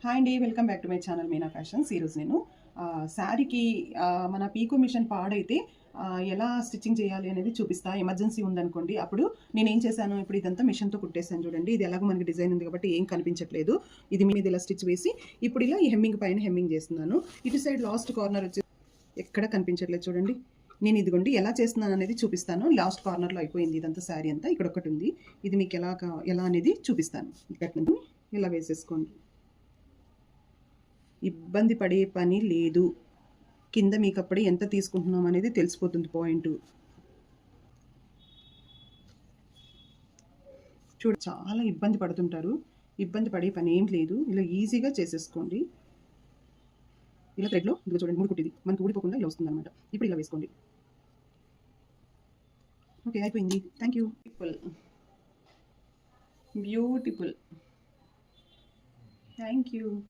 Hi అండి, welcome back to my channel Meena fashions. ఈరోజు నేను శారీకి మన పీకో మిషన్ పాడైతే ఎలా స్టిచ్చింగ్ చేయాలి అనేది చూపిస్తా. ఎమర్జెన్సీ ఉందనుకోండి, అప్పుడు నేను ఏం చేశాను, ఇప్పుడు ఇదంతా మిషన్తో కుట్టేసాను చూడండి. ఇది ఎలాగో మనకి డిజైన్ ఉంది కాబట్టి ఏం కనిపించట్లేదు. ఇది మీద ఇలా స్టిచ్ వేసి ఇప్పుడు ఇలా ఈ హెమ్మింగ్ పైన హెమ్మింగ్ చేస్తున్నాను. ఇటు సైడ్ లాస్ట్ కార్నర్ వచ్చి ఎక్కడ కనిపించట్లేదు చూడండి. నేను ఇదిగోండి ఎలా చేస్తున్నాను అనేది చూపిస్తాను. లాస్ట్ కార్నర్లో అయిపోయింది ఇదంతా శారీ అంతా. ఇక్కడ ఒకటి ఉంది, ఇది మీకు ఎలా అనేది చూపిస్తాను. ఇక్కడ నుండి ఇలా వేసేసుకోండి. ఇబ్బంది పడే పని లేదు. కింద మీకు అప్పుడు ఎంత తీసుకుంటున్నాం అనేది తెలిసిపోతుంది పాయింట్. చూడ చాలా ఇబ్బంది పడుతుంటారు. ఇబ్బంది పడే పని ఏం లేదు, ఇలా ఈజీగా చేసేసుకోండి. ఇలా థ్రెడ్లో ఇదిగో చూడండి, మూడు కుట్టిది మనకి ఊడిపోకుండా ఇలా వస్తుంది అనమాట. ఇప్పుడు ఇలా వేసుకోండి. ఓకే, అయిపోయింది. Thank you. Beautiful. Thank you.